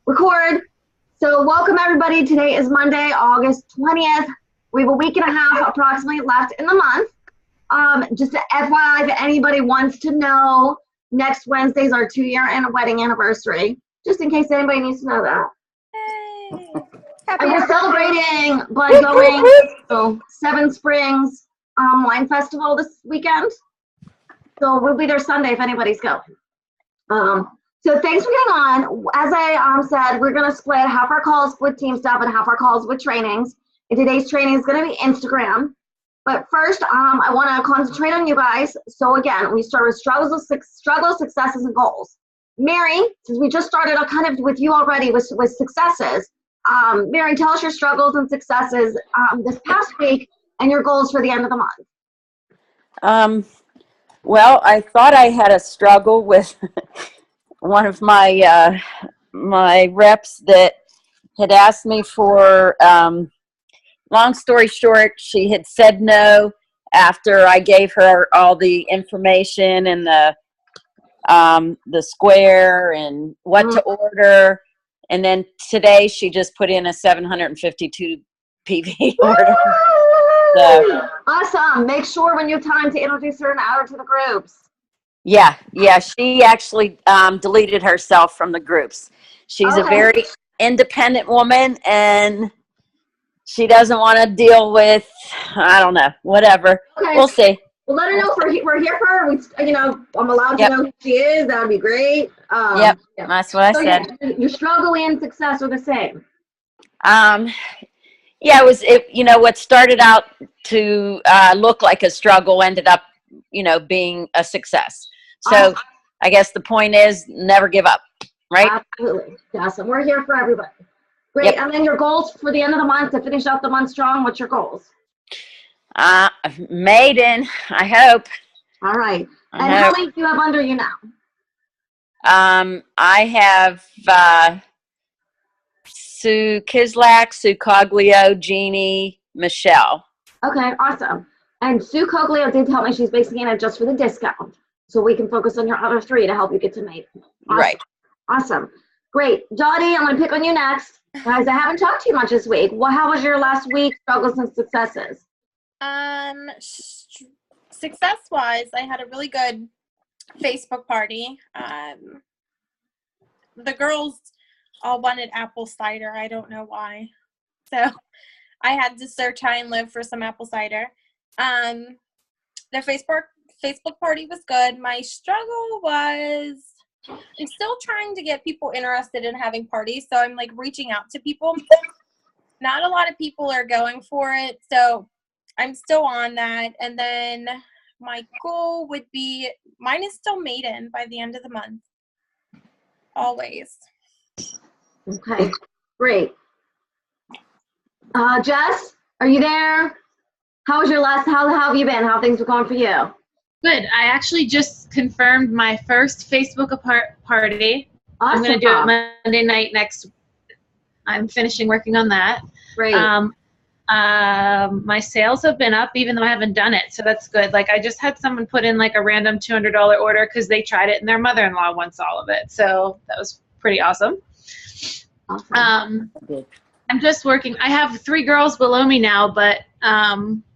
record. So welcome everybody. Today is Monday, August 20th. We have a week and a half approximately left in the month. Just a FYI, if anybody wants to know, next Wednesday is our 2-year and wedding anniversary. Just in case anybody needs to know that. Yay! And we're celebrating by going to Seven Springs Wine Festival this weekend. So we'll be there Sunday if anybody's going. So thanks for getting on. As I said, we're going to split half our calls with team stuff and half our calls with trainings. And today's training is going to be Instagram. But first, I want to concentrate on you guys. So again, we start with struggles, successes, and goals. Mary, since we just started kind of with you already with successes, Mary, tell us your struggles and successes this past week and your goals for the end of the month. Well, I thought I had a struggle with one of my my reps that had asked me for, long story short, she had said no after I gave her all the information and the square and what to order. And then today she just put in a 752 PV order. So, awesome. Make sure when you have time to introduce her and add her to the groups. Yeah. She actually deleted herself from the groups. She's a very independent woman, and she doesn't want to deal with, I don't know, whatever. Okay. We'll see. Well, let her know we're here for her. I'm allowed to know who she is. That would be great. Yeah, that's what I said. Your struggle and success are the same. Yeah, what started out to look like a struggle ended up, being a success. So I guess the point is never give up, right? Absolutely. Yes, and we're here for everybody. Great. Yep. And then your goals for the end of the month to finish out the month strong. What's your goals? Maiden, I hope. All right. And how many do you have under you now? I have Sue Kislak, Sue Coglio, Jeannie, Michelle. Okay, awesome. And Sue Coglio did tell me she's basing it just for the discount. So we can focus on your other 3 to help you get to Maiden. Awesome. Right. Awesome. Great. Dottie, I'm going to pick on you next. Guys, I haven't talked to you much this week. How was your last week, struggles and successes? Success-wise, I had a really good Facebook party. The girls all wanted apple cider. I don't know why. So I had to search high and low for some apple cider. The Facebook party was good. My struggle was I'm still trying to get people interested in having parties, so I'm reaching out to people. Not a lot of people are going for it, so I'm still on that. And then my goal would be, mine is still Maiden by the end of the month. Always. Okay, great. Jess, are you there? How have you been? How have things been going for you? Good. I actually just confirmed my first Facebook party. Awesome. I'm going to do it Monday night next. I'm finishing working on that. Great. My sales have been up even though I haven't done it, so that's good. I just had someone put in a random $200 order because they tried it and their mother-in-law wants all of it, so that was pretty awesome. I'm just working. I have 3 girls below me now, but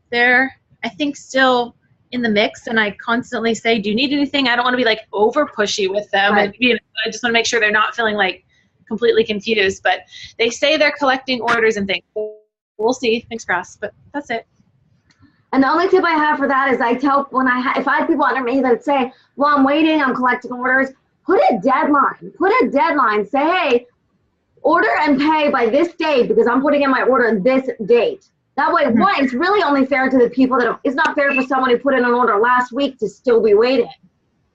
they're, I think, still in the mix, and I constantly say, do you need anything? I don't want to be over pushy with them. Right. And, I just want to make sure they're not feeling completely confused, but they say they're collecting orders and things. We'll see, things crossed, but that's it. And the only tip I have for that is I tell if I have people under me that say, well, I'm waiting, I'm collecting orders, put a deadline. Say, hey, order and pay by this date because I'm putting in my order this date. That way, one, it's really only fair to the people it's not fair for someone who put in an order last week to still be waiting.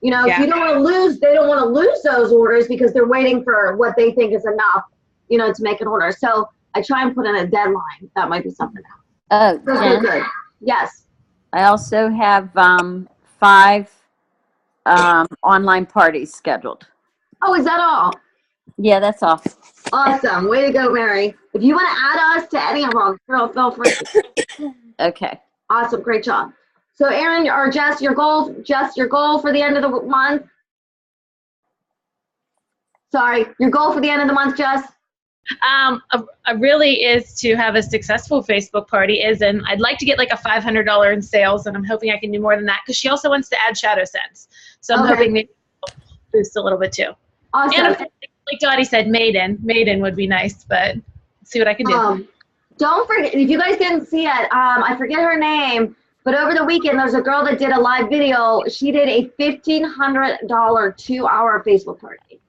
If you don't want to lose, they don't want to lose those orders because they're waiting for what they think is enough, to make an order. So I try and put in a deadline. That might be something else. Oh, good. Yes. I also have 5 online parties scheduled. Oh, is that all? Yeah, that's all. Awesome. Way to go, Mary. If you want to add us to any of them, feel free. Okay. Awesome. Great job. So Aaron or Jess, your goal for the end of the month? Sorry, your goal for the end of the month, Jess? Really is to have a successful Facebook party and I'd like to get like a $500 in sales, and I'm hoping I can do more than that because she also wants to add shadow sense. So I'm hoping maybe boost a little bit too. Awesome. And like Dottie said, maiden would be nice, but see what I can do. Don't forget, if you guys didn't see it, I forget her name, but over the weekend there's a girl that did a live video. She did a $1,500 2-hour Facebook party.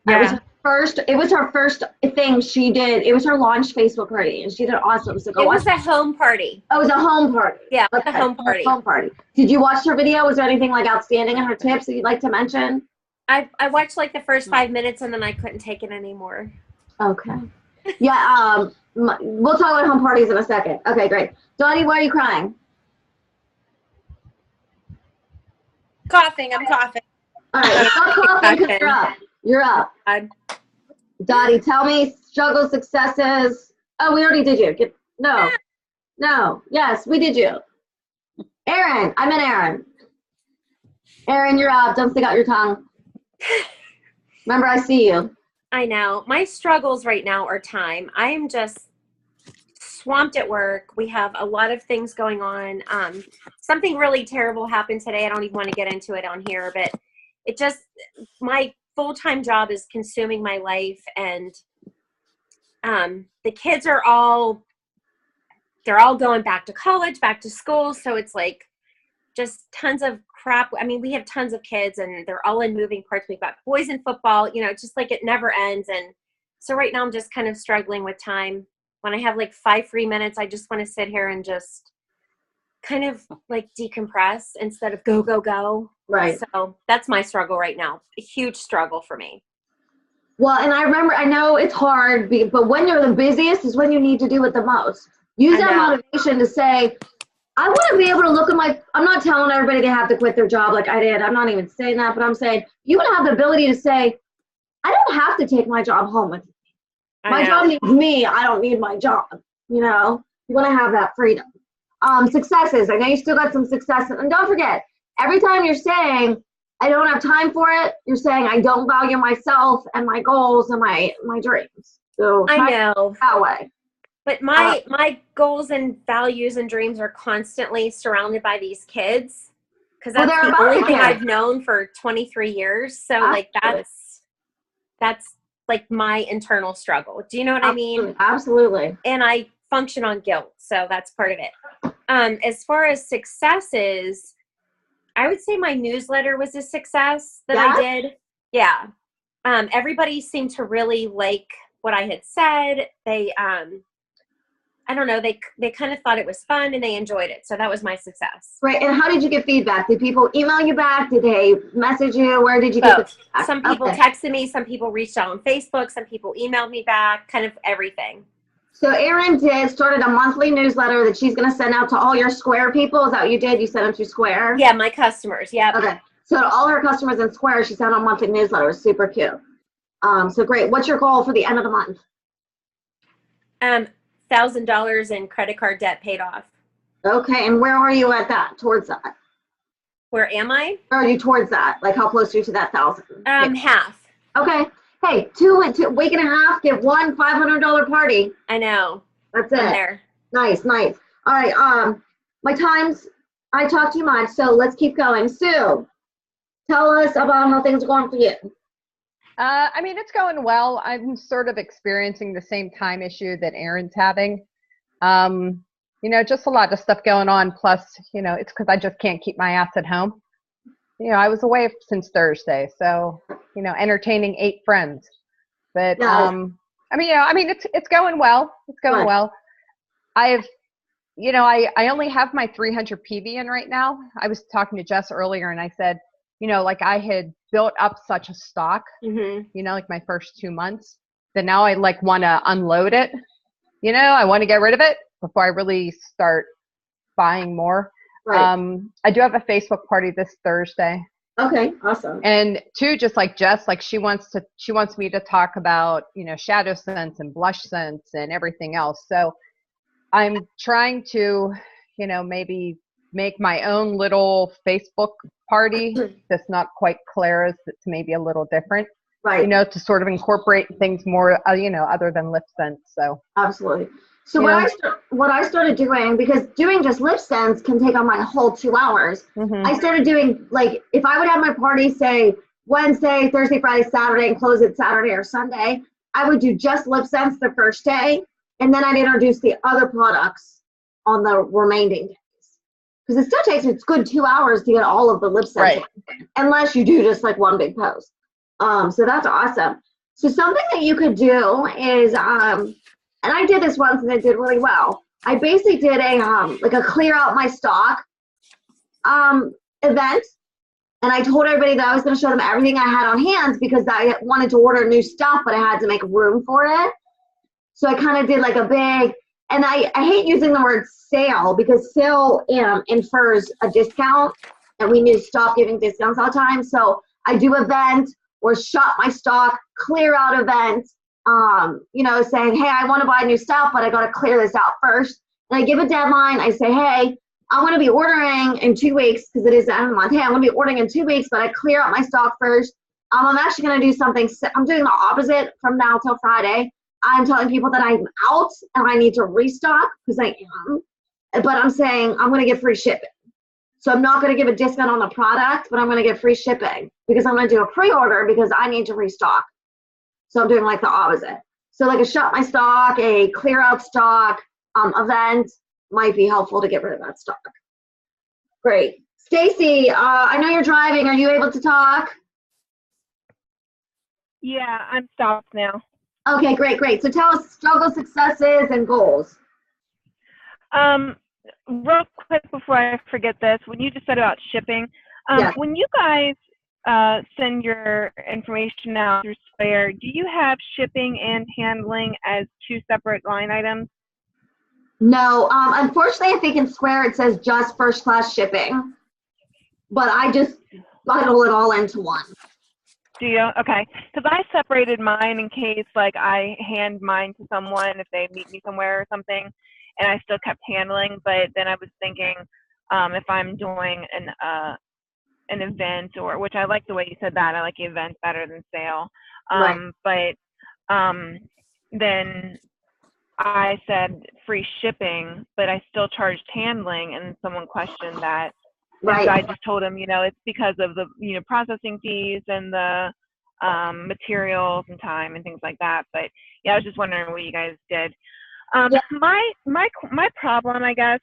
Yeah. It was her first thing she did. It was her launch Facebook party, and she did awesome. So go It watch. was a home party. Oh, it was a home party. Yeah, Okay. a home party. Home party. Did you watch her video? Was there anything like outstanding in her tips that you'd like to mention? I watched like the first 5 minutes and then I couldn't take it anymore. Okay. Yeah. We'll talk about home parties in a second. Okay, great. Dottie, why are you crying? Coughing. I'm coughing. All right. Stop coughing because you're up. You're up. Dottie, tell me struggle successes. Oh, we already did you. No. Yes, we did you. Aaron, I meant Aaron. Aaron, you're up. Don't stick out your tongue. Remember, I see you. I know. My struggles right now are time. I am just swamped at work. We have a lot of things going on. Something really terrible happened today. I don't even want to get into it on here, but my full-time job is consuming my life, and the kids are they're all going back to college, back to school, so it's like just tons of crap. I mean, we have tons of kids and they're all in moving parts. We've got boys in football, just like it never ends. And so right now I'm just kind of struggling with time. When I have like 5 free minutes, I just want to sit here and just kind of like decompress instead of go. Right. So that's my struggle right now. A huge struggle for me. Well, and I know it's hard, but when you're the busiest is when you need to do it the most. Use that motivation to say, I want to be able to look at I'm not telling everybody they have to quit their job like I did. I'm not even saying that, but I'm saying you want to have the ability to say, I don't have to take my job home with me. My job needs me. I don't need my job. You want to have that freedom. Successes. I know you still got some successes. And don't forget, every time you're saying, I don't have time for it, you're saying, I don't value myself and my goals and my dreams. So I know. That way. But my goals and values and dreams are constantly surrounded by these kids, because that's the only thing I've known for 23 years. So like that's like my internal struggle. Do you know what I mean? Absolutely. And I function on guilt, so that's part of it. As far as successes, I would say my newsletter was a success that I did. Yeah. Everybody seemed to really like what I had said. They I don't know, they kind of thought it was fun and they enjoyed it. So that was my success. Right. And how did you get feedback? Did people email you back? Did they message you? Where did you get the feedback? Some people texted me, some people reached out on Facebook, some people emailed me back, kind of everything. So Erin started a monthly newsletter that she's going to send out to all your Square people. Is that what you did? You sent them through Square? Yeah, my customers. Yeah. Okay. So to all her customers in Square, she sent out a monthly newsletter. Super cute. So great. What's your goal for the end of the month? $1,000 in credit card debt paid off. Okay, and where are you at that? Towards that? Where am I? Where are you towards that? Like how close are you to that 1,000? Half. Okay. Hey, two week and a half, get one $500 party. I know. That's it. There. Nice. All right. My times. I talked too much, so let's keep going. Sue, tell us about how things are going for you. I mean, it's going well. I'm sort of experiencing the same time issue that Erin's having. Just a lot of stuff going on. Plus, it's because I just can't keep my ass at home. I was away since Thursday, so, entertaining 8 friends. But, it's going well. It's going well. I only have my 300 PV in right now. I was talking to Jess earlier and I said, like I had built up such a stock, like my first 2 months, that now I like want to unload it. I want to get rid of it before I really start buying more. Right. I do have a Facebook party this Thursday. Okay, awesome. And two, just like Jess, like she wants me to talk about, shadow sense and blush sense and everything else. So I'm trying to, maybe make my own little Facebook party that's not quite Clara's, that's maybe a little different. Right. you know, to sort of incorporate things more, you know, other than lip scents. So Absolutely. So Yeah. what I started doing, because doing just lip scents can take on my whole 2 hours. I started doing, like, if I would have my party say Wednesday, Thursday, Friday, Saturday, and close it Saturday or Sunday, I would do just lip scents the first day, and then I'd introduce the other products on the remaining days. Because it still takes it's good 2 hours to get all of the lip scents, unless you do just like one big post. So that's awesome. So something that you could do is, and I did this once and it did really well. I basically did a like a clear out my stock event, and I told everybody that I was going to show them everything I had on hand because I wanted to order new stuff, but I had to make room for it. So I kind of did like a big, and I hate using the word sale because sale infers a discount, and we need to stop giving discounts all the time. So I do event or shop my stock, clear out event, you know, saying, hey, I want to buy new stuff, but I got to clear this out first. And I give a deadline. I say, hey, I'm going to be ordering in 2 weeks because it is the end of the month. Hey, I'm going to be ordering in 2 weeks, but I clear out my stock first. I'm actually going to do something. I'm doing the opposite from now till Friday. I'm telling people that I'm out and I need to restock because I am. But I'm saying I'm going to get free shipping. So I'm not going to give a discount on the product, but I'm going to get free shipping because I'm going to do a pre-order because I need to restock. So I'm doing like the opposite. So like a shop my stock, a clear out stock event might be helpful to get rid of that stock. Great. Stacy, I know you're driving. Are you able to talk? Yeah, I'm stopped now. Okay, great. So tell us struggles, successes, and goals. Real quick before I forget this, when you just said about shipping, Yes. when you guys send your information out through Square, do you have shipping and handling as 2 separate line items? No, unfortunately, I think in Square it says just first class shipping, but I just bundle it all into one. Do you? Okay. Because I separated mine in case, like, I hand mine to someone if they meet me somewhere or something, and I still kept handling. But then I was thinking, if I'm doing an event, or which I like the way you said that. I like event better than sale. Right. But then I said free shipping, but I still charged handling, and someone questioned that. Right. And so I just told them, you know, it's because of the, you know, processing fees and the materials and time and things like that. But yeah, I was just wondering what you guys did. Yeah. My problem, I guess,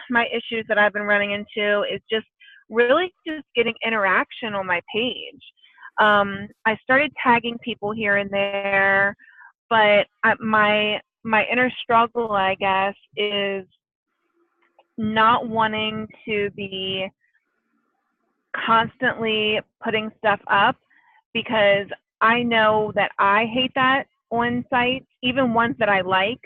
my issues that I've been running into is just really just getting interaction on my page. I started tagging people here and there, but my inner struggle, I guess, is not wanting to be constantly putting stuff up because I know that I hate that on sites, even ones that I like.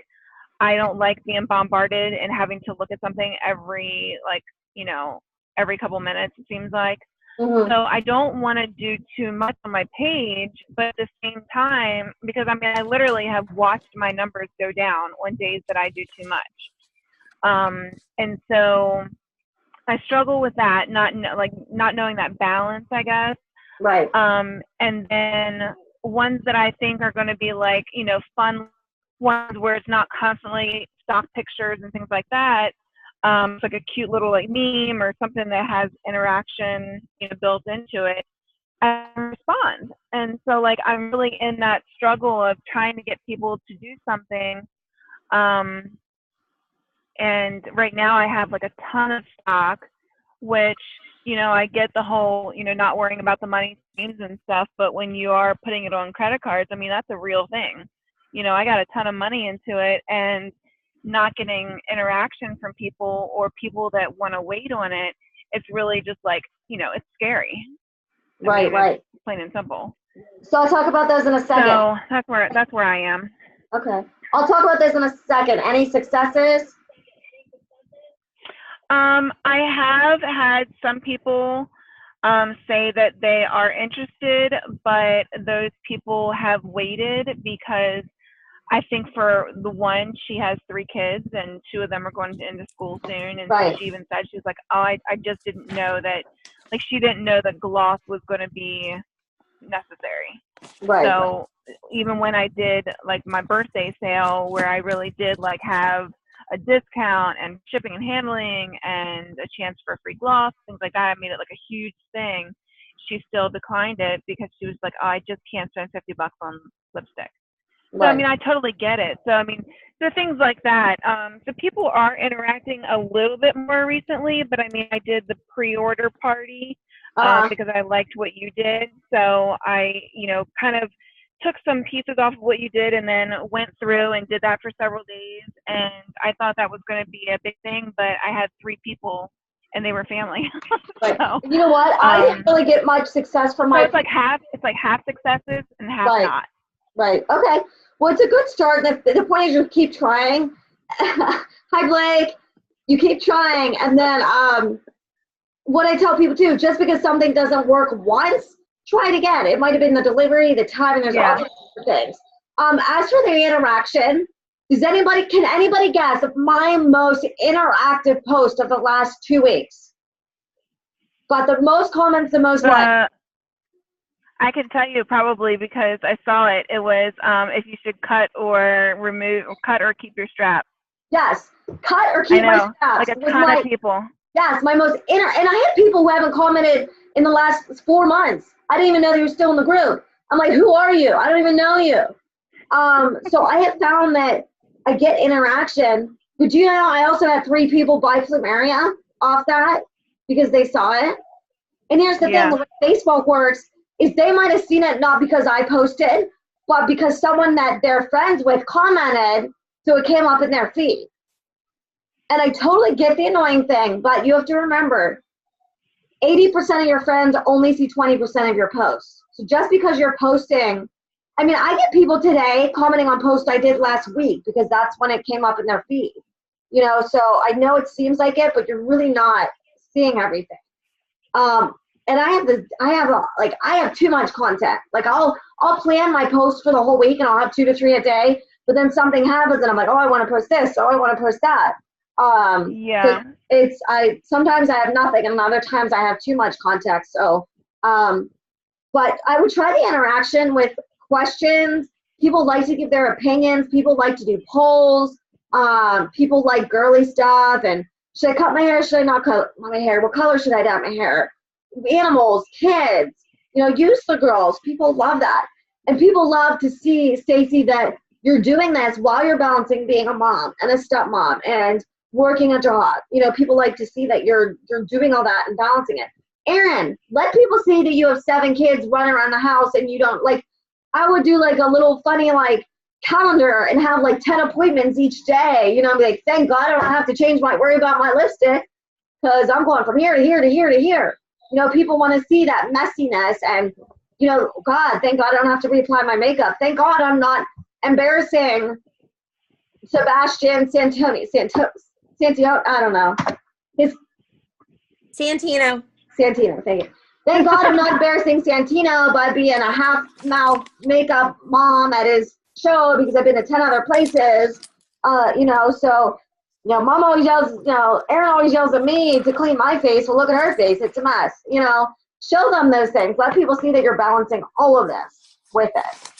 I don't like being bombarded and having to look at something every, like, you know, every couple minutes, it seems like. Mhm. So I don't want to do too much on my page, but at the same time, because I mean, I literally have watched my numbers go down on days that I do too much. And so I struggle with that, not knowing that balance, I guess. Right. And then ones that I think are going to be like, you know, fun ones where it's not constantly stock pictures and things like that. It's like a cute little like meme or something that has interaction, you know, built into it, and respond. And so like I'm really in that struggle of trying to get people to do something. And right now I have like a ton of stock, which, you know, I get the whole, you know, not worrying about the money streams and stuff, but when you are putting it on credit cards, I mean, that's a real thing. You know, I got a ton of money into it, and not getting interaction from people or people that want to wait on it, it's really just like, you know, it's scary. Right. Right. Plain and simple. So I'll talk about those in a second. So that's where I am. Okay. I'll talk about this in a second. Any successes? I have had some people say that they are interested, but those people have waited because I think for the one, she has 3 kids and 2 of them are going into school soon. And Right. so she even said, she's like, oh, I just didn't know that, like, she didn't know that gloss was going to be necessary. Right. So even when I did like my birthday sale where I really did like have a discount and shipping and handling and a chance for free gloss, things like that, I made it like a huge thing. She still declined it because she was like, oh, I just can't spend $50 on lipstick. So, I Right. mean, I totally get it. So, I mean, there are things like that. So people are interacting a little bit more recently, but I mean, I did the pre-order party because I liked what you did. So I, you know, kind of took some pieces off of what you did and then went through and did that for several days. And I thought that was going to be a big thing, but I had 3 people and they were family. Right. So, You know what? I didn't really get much success from so my. it's like half successes and half Right. not. Right. Okay. Well, it's a good start. The point is you keep trying. Hi, Blake. You keep trying. And then what I tell people too, just because something doesn't work once, try it again. It might have been the delivery, the time, and there's all these other things. As for the interaction, can anybody guess my most interactive post of the last 2 weeks? Got the most comments, the most likes. I can tell you probably because I saw it. It was if you should cut or keep your strap. Yes, cut or keep my straps. Like a ton of people. Yes, my most and I had people who haven't commented in the last 4 months. I didn't even know they were still in the group. I'm like, who are you? I don't even know you. So I have found that I get interaction. But you know, I also had 3 people buy Plumeria off that because they saw it. And here's the thing, the way Facebook works is they might have seen it not because I posted, but because someone that they're friends with commented, so it came up in their feed. And I totally get the annoying thing, but you have to remember, 80% of your friends only see 20% of your posts. So just because you're posting, I mean, I get people today commenting on posts I did last week because that's when it came up in their feed. You know, so I know it seems like it, but you're really not seeing everything. And I have too much content. Like I'll plan my posts for the whole week and I'll have 2 to 3 a day, but then something happens and I'm like, oh, I want to post this, oh, I want to post that. Sometimes I have nothing and other times I have too much context. So, but I would try the interaction with questions. People like to give their opinions. People like to do polls. People like girly stuff. And should I cut my hair? Should I not cut my hair? What color should I dye my hair? Animals, kids, you know, use the girls. People love that. And people love to see, Stacey, that you're doing this while you're balancing being a mom and a stepmom and working a job. You know, people like to see that you're doing all that and balancing it. Aaron, let people see that you have 7 kids running around the house and you don't, like, I would do like a little funny like calendar and have like 10 appointments each day, you know, and be like, thank God I don't have to worry about my lipstick because I'm going from here to here to here to here. You know, people want to see that messiness and, you know, God, thank God I don't have to reapply my makeup. Thank God I'm not embarrassing Sebastian Santino, I don't know. Santino, thank you. Thank God I'm not embarrassing Santino by being a half-mouth makeup mom at his show because I've been to 10 other places. You know, so, you know, Mom always yells, you know, Aaron always yells at me to clean my face. Well, look at her face. It's a mess. You know, show them those things. Let people see that you're balancing all of this with it.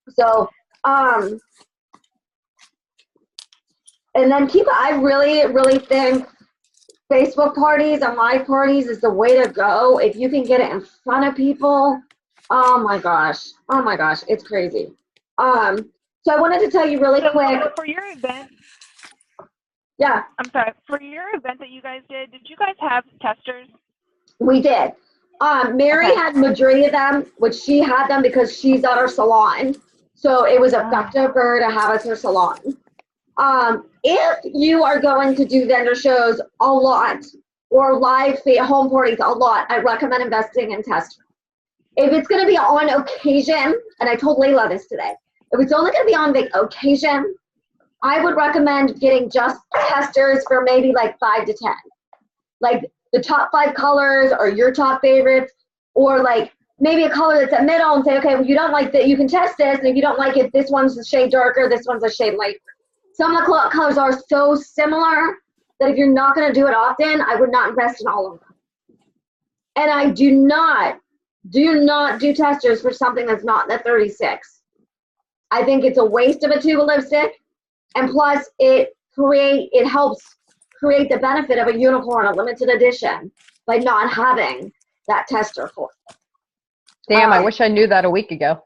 So, and then I really, really think Facebook parties and live parties is the way to go. If you can get it in front of people, oh my gosh, it's crazy. So I wanted to tell you really quick. For your event, yeah. I'm sorry. For your event that you guys did you guys have testers? We did. Mary had majority of them, which she had them because she's at her salon. So it was effective for her to have at her salon. If you are going to do vendor shows a lot or live home parties a lot, I recommend investing in testers. If it's going to be on occasion, and I told Layla this today, if it's only going to be on the occasion, I would recommend getting just testers for maybe like 5 to 10. Like the top 5 colors or your top favorites, or like maybe a color that's at middle and say, okay, well, you don't like that, you can test this, and if you don't like it, this one's a shade darker, this one's a shade lighter. Some of the colors are so similar that if you're not going to do it often, I would not invest in all of them. And I do not do not do testers for something that's not in the 36. I think it's a waste of a tube of lipstick, and plus it helps create the benefit of a unicorn, a limited edition, by not having that tester for it. Damn, I wish I knew that a week ago.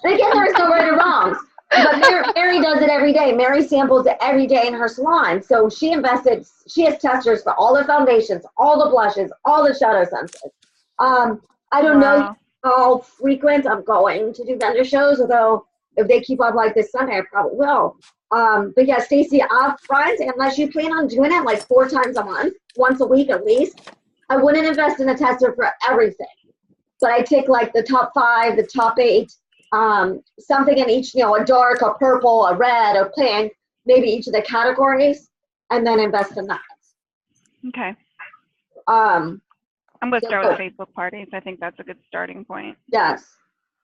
And again, there's no right or wrongs. But Mary does it every day. Mary samples it every day in her salon. So she has testers for all the foundations, all the blushes, all the shadow senses. I don't know how frequent I'm going to do vendor shows, although if they keep up like this Sunday, I probably will. But yeah, Stacey, upfront, unless you plan on doing it like 4 times a month, once a week at least, I wouldn't invest in a tester for everything. But I take like the top 5, the top 8, something in each, a dark, a purple, a red, a pink, maybe each of the categories, and then invest in that. Okay. Um, I'm going to start with Facebook parties. I think that's a good starting point. Yes.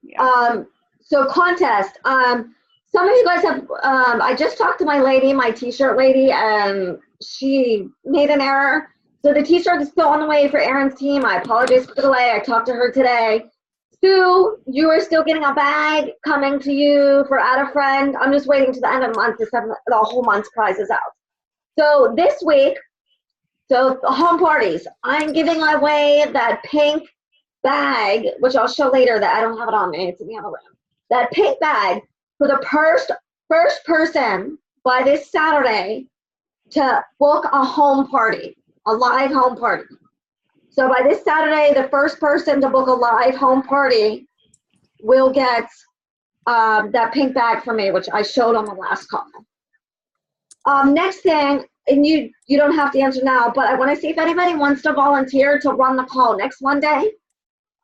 Yeah. So contest. Some of you guys have, I just talked to my lady, my t-shirt lady, and she made an error. So the t-shirt is still on the way for Erin's team. I apologize for the delay. I talked to her today. Sue, you are still getting a bag coming to you for Add a Friend. I'm just waiting to the end of the month to send the whole month's prizes out. So this week, so the home parties, I'm giving away that pink bag, which I'll show later that I don't have it on me. It's in the other room. That pink bag for the first person by this Saturday to book a home party, a live home party. So by this Saturday, the first person to book a live home party will get that pink bag from me, which I showed on the last call. Next thing, and you don't have to answer now, but I want to see if anybody wants to volunteer to run the call next Monday.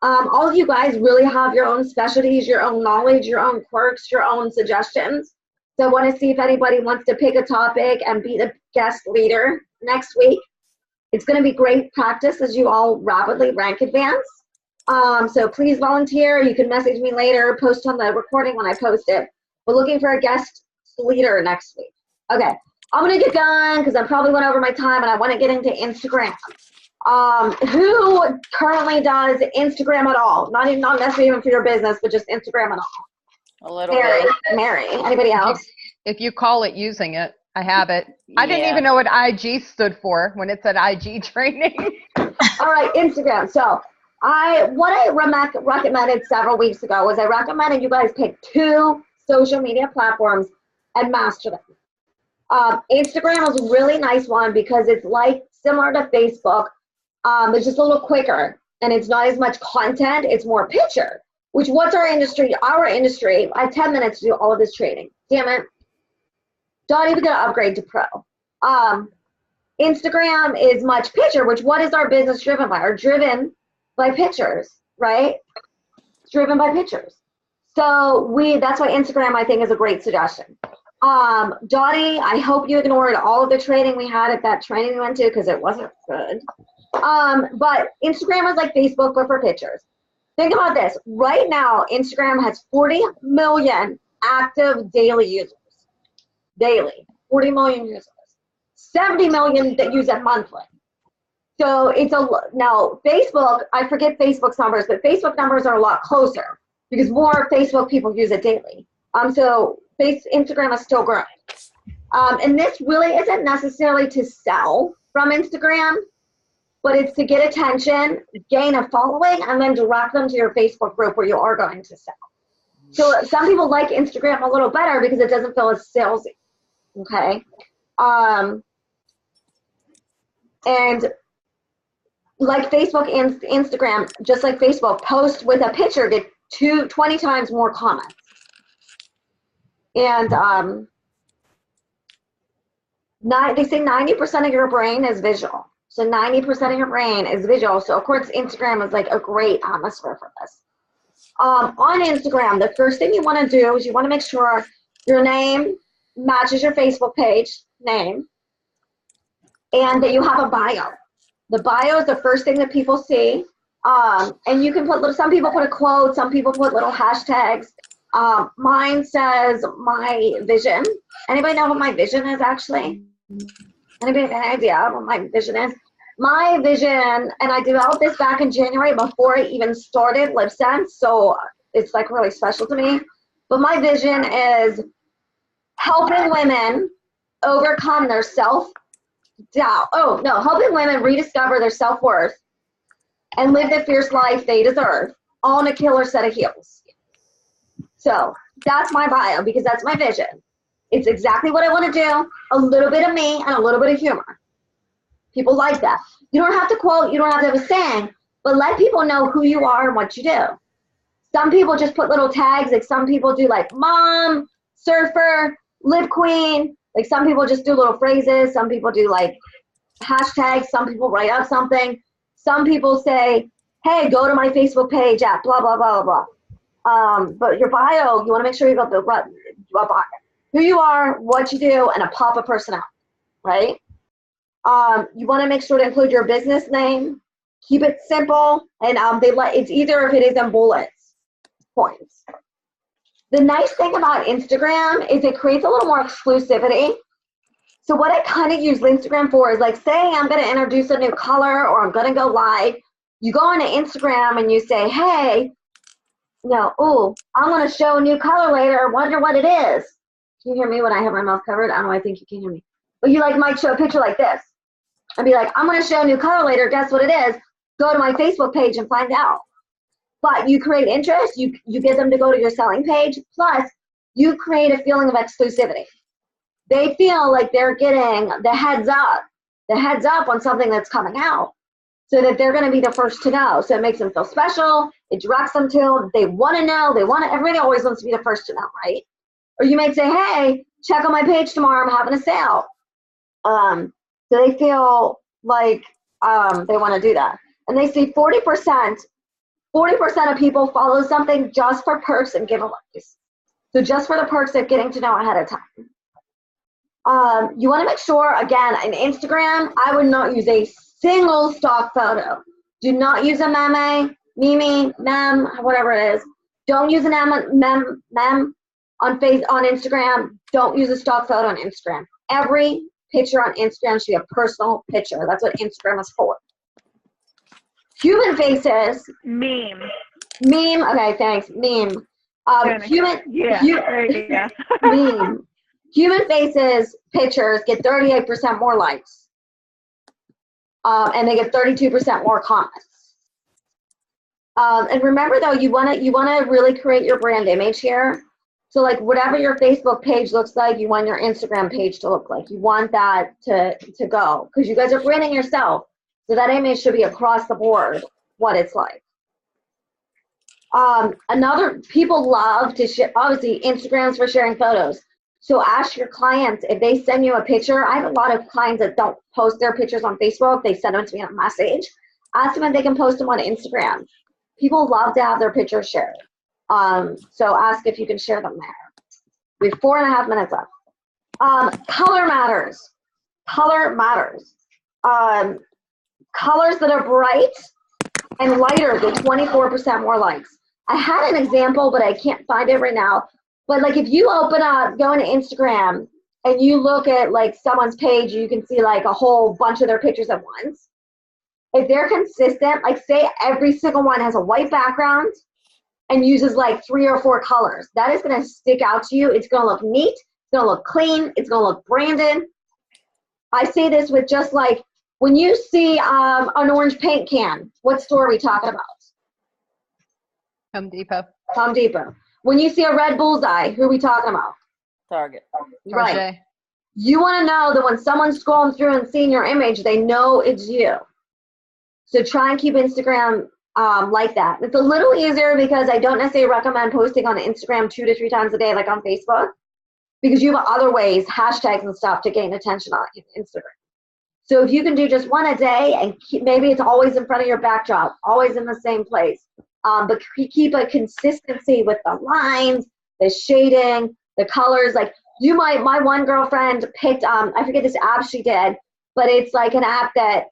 All of you guys really have your own specialties, your own knowledge, your own quirks, your own suggestions. So I want to see if anybody wants to pick a topic and be the guest leader next week. It's going to be great practice as you all rapidly rank advance. So please volunteer. You can message me later, post on the recording when I post it. We're looking for a guest leader next week. Okay, I'm going to get going because I probably went over my time and I want to get into Instagram. Who currently does Instagram at all? Not necessarily even for your business, but just Instagram at all? A little bit. Mary. Anybody else? If you call it using it, I have it. I didn't even know what IG stood for when it said IG training. All right, Instagram. So what I recommended several weeks ago was I recommended you guys pick 2 social media platforms and master them. Instagram is a really nice one because it's like similar to Facebook. It's just a little quicker and it's not as much content. It's more picture, which what's our industry? Our industry, I have 10 minutes to do all of this trading. Damn it. Don't even gonna upgrade to pro. Instagram is much picture, which what is our business driven by? Are driven by pictures, right? It's driven by pictures. So that's why Instagram I think is a great suggestion. Dottie, I hope you ignored all of the trading we had at that training we went to because it wasn't good. But Instagram is like Facebook but for pictures. Think about this. Right now, Instagram has 40 million active daily users. Daily, 40 million users. 70 million that use it monthly. So now Facebook, I forget Facebook's numbers, but Facebook numbers are a lot closer because more Facebook people use it daily. So Instagram is still growing. And this really isn't necessarily to sell from Instagram, but it's to get attention, gain a following, and then direct them to your Facebook group where you are going to sell. So some people like Instagram a little better because it doesn't feel as salesy. Okay. And like Facebook and Instagram, just like Facebook, post with a picture get 20 times more comments. And they say 90% of your brain is visual. So 90% of your brain is visual. So of course Instagram is like a great atmosphere for this. On Instagram, the first thing you want to do is you want to make sure your name matches your Facebook page name and that you have a bio. The bio is the first thing that people see. And you can put some people put a quote, some people put little hashtags. Mine says my vision. Anybody know what my vision is actually? Anybody have an idea what my vision is? my vision, and I developed this back in January before I even started LipSense, so it's like really special to me. But my vision is helping women overcome their self-doubt. Oh, no, helping women rediscover their self-worth and live the fierce life they deserve on a killer set of heels. So that's my bio because that's my vision. It's exactly what I want to do, a little bit of me and a little bit of humor. People like that. You don't have to quote, you don't have to have a saying, but let people know who you are and what you do. Some people just put little tags, like some people do like mom, surfer, lip queen. Like some people just do little phrases. Some people do like hashtags. Some people write up something. Some people say, hey, go to my Facebook page at blah, blah, blah, blah, blah. But your bio, you want to make sure you got the who you are, what you do, and a pop-up personality, right? You want to make sure to include your business name. Keep it simple, and it's either if it is in bullets points. The nice thing about Instagram is it creates a little more exclusivity. So what I kind of use Instagram for is like, say I'm going to introduce a new color or I'm going to go live. You go onto Instagram and you say, hey, I'm going to show a new color later. Wonder what it is. Can you hear me when I have my mouth covered? I don't know. I think you can hear me. But you might show a picture like this and be like, I'm going to show a new color later. Guess what it is? Go to my Facebook page and find out. But you create interest. You get them to go to your selling page. Plus, you create a feeling of exclusivity. They feel like they're getting the heads up on something that's coming out so that they're going to be the first to know. So it makes them feel special. It directs them to, they want to know. Everybody always wants to be the first to know, right? Or you might say, hey, check on my page tomorrow. I'm having a sale. So they feel like they want to do that. And they see 40% of people follow something just for perks and giveaways. So just for the perks of getting to know ahead of time. You want to make sure, again, in Instagram, I would not use a single stock photo. Do not use a meme, whatever it is. Don't use an mem on Instagram. Don't use a stock photo on Instagram. Every picture on Instagram should be a personal picture. That's what Instagram is for. Human faces. Meme. Okay, thanks. Meme. There you go. Meme. Human faces pictures get 38% more likes, and they get 32% more comments. And remember, though, you want to really create your brand image here. So, like, whatever your Facebook page looks like, you want your Instagram page to look like. You want that to go because you guys are branding yourself. So that image should be across the board what it's like. People love to share. Obviously, Instagram's for sharing photos. So ask your clients if they send you a picture. I have a lot of clients that don't post their pictures on Facebook. They send them to me on a message. Ask them if they can post them on Instagram. People love to have their pictures shared. So ask if you can share them there. We have 4.5 minutes left. Color matters. Color matters. Colors that are bright and lighter get 24% more likes. I had an example, but I can't find it right now. But like if you go into Instagram and you look at like someone's page, you can see like a whole bunch of their pictures at once. If they're consistent, like say every single one has a white background and uses like 3 or 4 colors, that is going to stick out to you. It's going to look neat. It's going to look clean. It's going to look branded. I say this with just like, when you see an orange paint can, what store are we talking about? Home Depot. Home Depot. When you see a red bullseye, who are we talking about? Target. Right. Target. You want to know that when someone's scrolling through and seeing your image, they know it's you. So try and keep Instagram like that. It's a little easier because I don't necessarily recommend posting on Instagram 2 to 3 times a day like on Facebook because you have other ways, hashtags and stuff to gain attention on Instagram. So if you can do just one a day and maybe it's always in front of your backdrop, always in the same place, but keep a consistency with the lines, the shading, the colors. Like my one girlfriend picked, I forget this app she did, but it's like an app that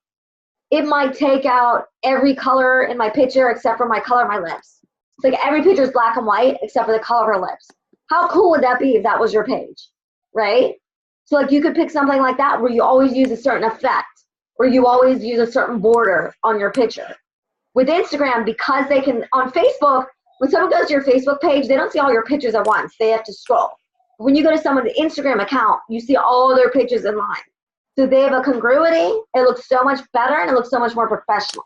it might take out every color in my picture except for my color of my lips. It's like every picture is black and white except for the color of her lips. How cool would that be if that was your page, right? So like you could pick something like that where you always use a certain effect. or you always use a certain border on your picture. With Instagram, because they can, on Facebook, when someone goes to your Facebook page, they don't see all your pictures at once. They have to scroll. When you go to someone's Instagram account, you see all their pictures in line. So they have a congruity. It looks so much better, and it looks so much more professional.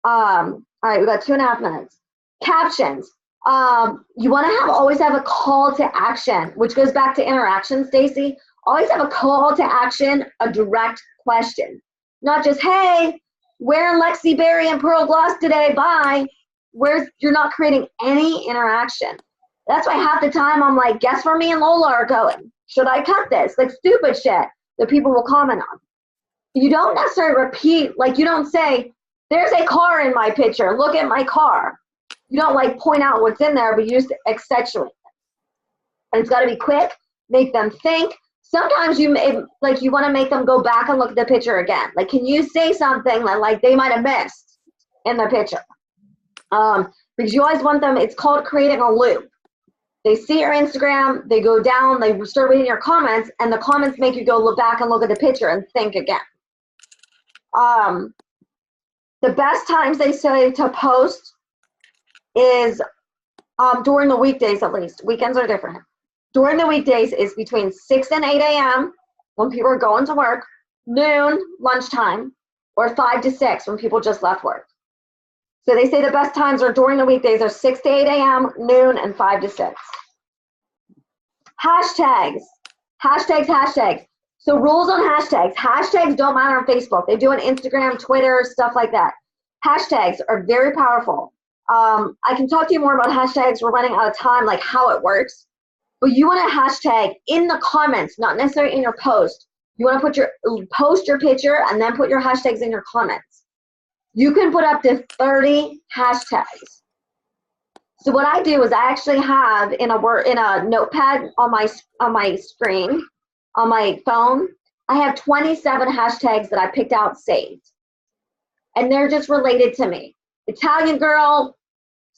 All right, we got 2.5 minutes. Captions. You want to always have a call to action, which goes back to interaction, Stacy. Always have a call to action, a direct question. Not just, hey, wearing Lexi Berry and Pearl Gloss today, bye. You're not creating any interaction. That's why half the time I'm like, guess where me and Lola are going? Should I cut this? Like stupid shit that people will comment on. You don't necessarily repeat, like you don't say, there's a car in my picture, look at my car. You don't like point out what's in there, but you just accentuate it. And it's gotta be quick, make them think. Sometimes you want to make them go back and look at the picture again. Like, can you say something that like they might have missed in the picture? Because you always want them, it's called creating a loop. They see your Instagram, they go down, they start reading your comments, and the comments make you go look back and look at the picture and think again. The best times they say to post is during the weekdays at least. Weekends are different. During the weekdays is between 6 and 8 a.m. when people are going to work, noon, lunchtime, or 5 to 6 when people just left work. So they say the best times are during the weekdays are 6 to 8 a.m., noon, and 5 to 6. Hashtags. Hashtags. So rules on hashtags. Hashtags don't matter on Facebook. They do on Instagram, Twitter, stuff like that. Hashtags are very powerful. I can talk to you more about hashtags. We're running out of time, like how it works. But you want to hashtag in the comments, not necessarily in your post. You want to post your picture and then put your hashtags in your comments. You can put up to 30 hashtags. So what I do is I actually have in a notepad on my screen, on my phone, I have 27 hashtags that I picked out saved. And they're just related to me. Italian girl,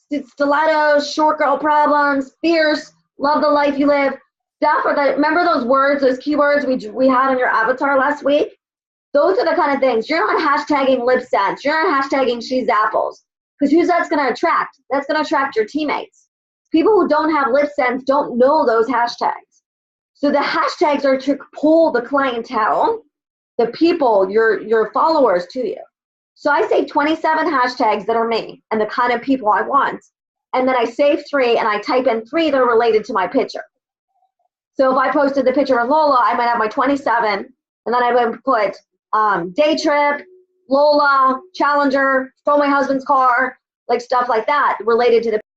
stilettos, short girl problems, fierce, love the life you live. Remember those words, those keywords we had on your avatar last week? Those are the kind of things. You're not hashtagging lip scents. You're not hashtagging she's apples. Because who's that's going to attract? That's going to attract your teammates. People who don't have lip scents don't know those hashtags. So the hashtags are to pull the clientele, the people, your followers to you. So I say 27 hashtags that are me and the kind of people I want. And then I save 3 and I type in 3 that are related to my picture. So if I posted the picture of Lola, I might have my 27, and then I would put day trip, Lola, Challenger, stole my husband's car, like stuff like that related to the